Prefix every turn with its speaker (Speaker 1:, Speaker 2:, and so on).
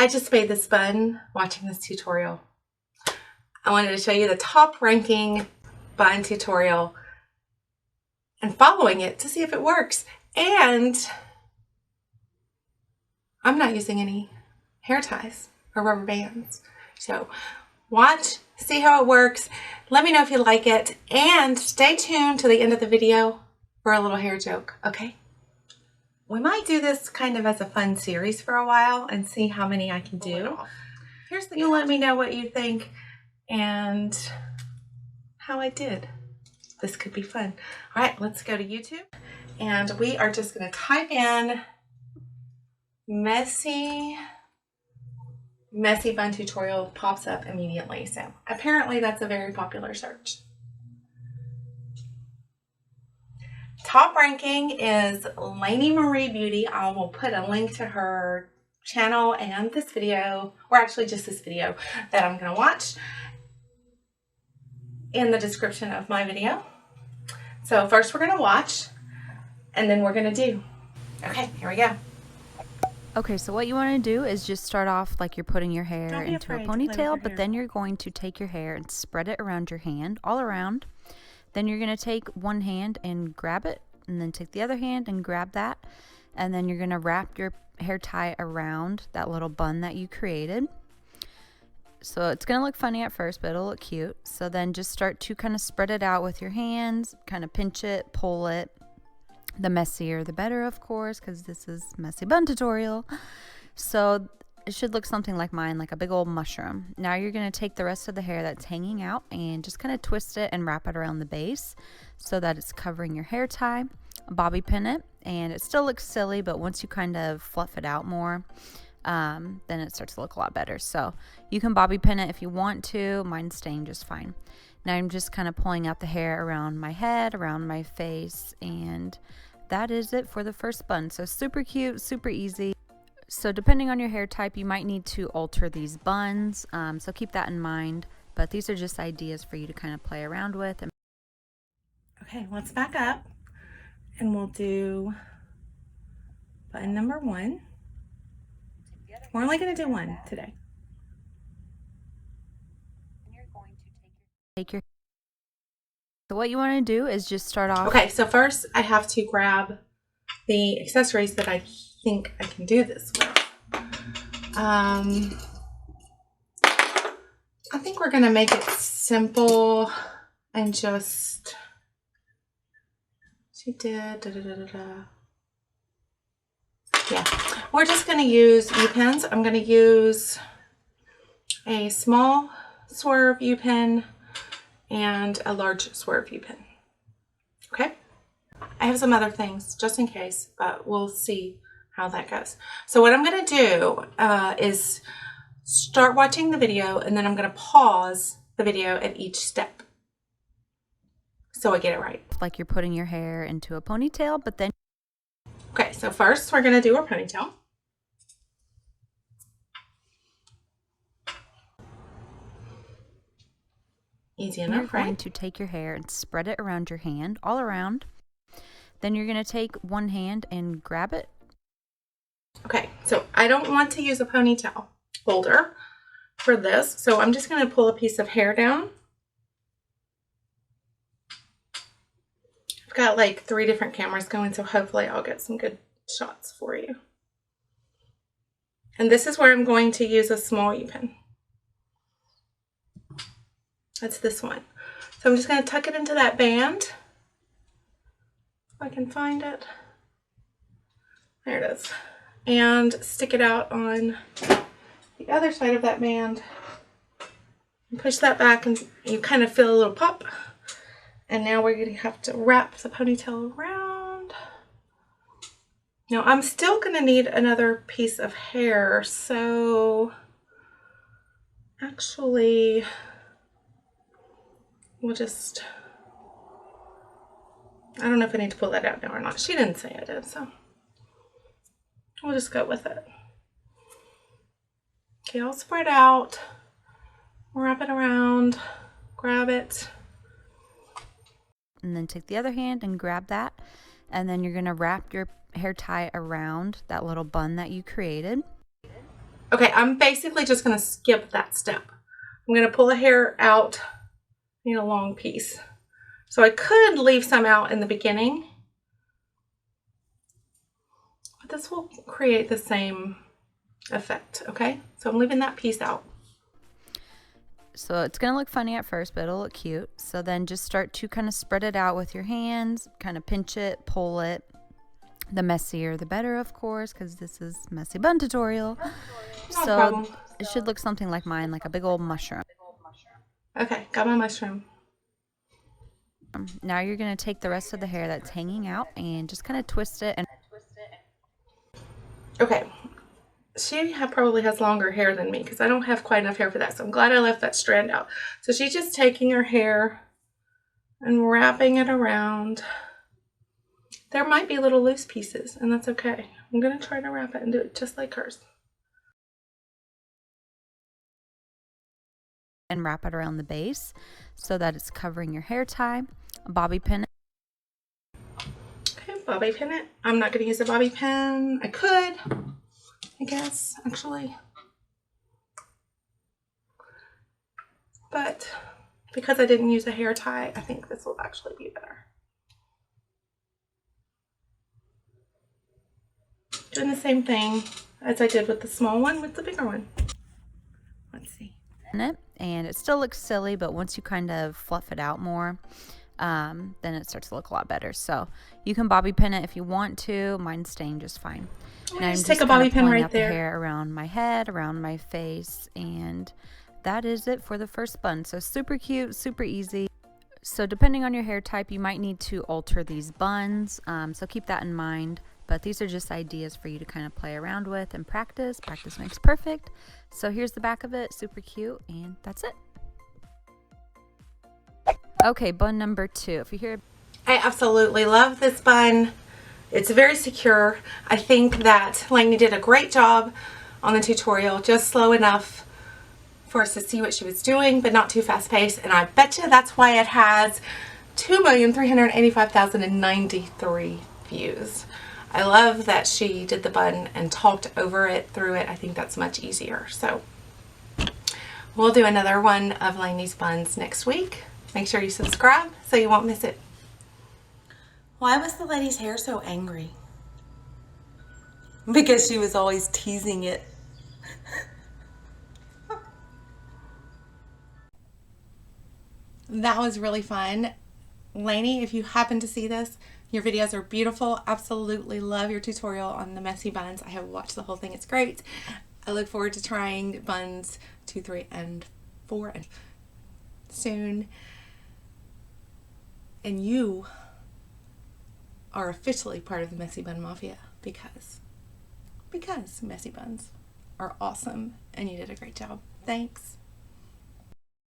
Speaker 1: I just made this bun watching this tutorial. I wanted to show you the top ranking bun tutorial and following it to see if it works. And I'm not using any hair ties or rubber bands. So watch, see how it works. Let me know if you like it, and stay tuned to the end of the video for a little hair joke, okay? We might do this kind of as a fun series for a while and see how many I can do. You let me know what you think and how I did. This could be fun. All right, let's go to YouTube. And we are just going to type in Messy Bun Tutorial. Pops up immediately. So apparently that's a very popular search. Top ranking is LaineyMarieBeauty. I will put a link to her channel and this video, or actually just this video that I'm going to watch, in the description of my video. So first we're going to watch, and then we're going to do. Okay, here we go.
Speaker 2: Okay, so what you want to do is just start off like you're putting your hair into a ponytail, but then you're going to take your hair and spread it around your hand, all around. Then you're going to take one hand and grab it, and then take the other hand and grab that. And then you're going to wrap your hair tie around that little bun that you created. So it's going to look funny at first, but it'll look cute. So then just start to kind of spread it out with your hands, kind of pinch it, pull it. The messier the better, of course, because this is Messy Bun Tutorial. So it should look something like mine, like a big old mushroom. Now you're going to take the rest of the hair that's hanging out and just kind of twist it and wrap it around the base so that it's covering your hair tie. Bobby pin it, and it still looks silly, but once you kind of fluff it out more, then it starts to look a lot better. So you can bobby pin it if you want to. Mine's staying just fine. Now I'm just kind of pulling out the hair around my head, around my face, and that is it for the first bun. So super cute, super easy. So depending on your hair type, you might need to alter these buns. So keep that in mind. But these are just ideas for you to kind of play around with.
Speaker 1: Okay, let's back up and we'll do button number 1. We're only going to do one today.
Speaker 2: So what you want to do is just start off.
Speaker 1: Okay, so first I have to grab the accessories that I think I can do this with. I think we're going to make it simple and just, yeah, we're just going to use U-pins. I'm going to use a small swerve U-pin and a large swerve U-pin. Okay, I have some other things just in case, but we'll see how that goes. So what I'm going to do is start watching the video, and then I'm going to pause the video at each step so I get it right.
Speaker 2: Like you're putting your hair into a ponytail, but then.
Speaker 1: Okay, so first we're going to do our ponytail. Easy enough, right?
Speaker 2: You're going to take your hair and spread it around your hand, all around. Then you're going to take one hand and grab it.
Speaker 1: Okay, so I don't want to use a ponytail holder for this, so I'm just going to pull a piece of hair down. I've got like 3 different cameras going, so hopefully I'll get some good shots for you. And this is where I'm going to use a small U-pin. That's this one. So I'm just going to tuck it into that band. If I can find it. There it is. And stick it out on the other side of that band. And push that back, and you kind of feel a little pop. And now we're going to have to wrap the ponytail around. Now I'm still going to need another piece of hair. So actually, we'll just, I don't know if I need to pull that out now or not. She didn't say I did, so we'll just go with it. Okay, I'll spread out, wrap it around, grab it.
Speaker 2: And then take the other hand and grab that. And then you're going to wrap your hair tie around that little bun that you created.
Speaker 1: Okay, I'm basically just going to skip that step. I'm going to pull a hair out in a long piece. So I could leave some out in the beginning, but this will create the same effect, okay? So I'm leaving that piece out.
Speaker 2: So it's going to look funny at first, but it'll look cute. So then just start to kind of spread it out with your hands, kind of pinch it, pull it. The messier the better, of course, because this is Messy Bun Tutorial.
Speaker 1: No problem.
Speaker 2: It should look something like mine, like a big old mushroom.
Speaker 1: Okay, got my mushroom.
Speaker 2: Now you're going to take the rest of the hair that's hanging out and just kind of twist it.
Speaker 1: Okay, she probably has longer hair than me because I don't have quite enough hair for that. So I'm glad I left that strand out. So she's just taking her hair and wrapping it around. There might be little loose pieces, and that's okay. I'm going to try to wrap it and do it just like hers.
Speaker 2: And wrap it around the base so that it's covering your hair tie. Bobby pin it.
Speaker 1: Okay, bobby pin it. I'm not going to use a bobby pin. I could, I guess, actually. But because I didn't use a hair tie, I think this will actually be better. Doing the same thing as I did with the small one with the bigger one. Let's see.
Speaker 2: And it still looks silly, but once you kind of fluff it out more, then it starts to look a lot better. So you can bobby pin it if you want to. Mine's staying just fine.
Speaker 1: And I'm just take a bobby pin right there.
Speaker 2: The hair around my head, around my face, and that is it for the first bun. So super cute, super easy. So depending on your hair type, you might need to alter these buns. So keep that in mind. But these are just ideas for you to kind of play around with and practice. Practice makes perfect. So here's the back of it, super cute, and that's it. Okay, bun number 2. If you hear,
Speaker 1: I absolutely love this bun. It's very secure. I think that Lainey did a great job on the tutorial, just slow enough for us to see what she was doing, but not too fast paced. And I bet you that's why it has 2,385,093 views. I love that she did the bun and talked over it, through it. I think that's much easier. So we'll do another one of Lainey's buns next week. Make sure you subscribe so you won't miss it. Why was the lady's hair so angry? Because she was always teasing it. That was really fun. Lainey, if you happen to see this, your videos are beautiful. Absolutely love your tutorial on the messy buns. I have watched the whole thing. It's great. I look forward to trying buns 2, 3, and 4 and soon. And you are officially part of the Messy Bun Mafia because messy buns are awesome and you did a great job. Thanks.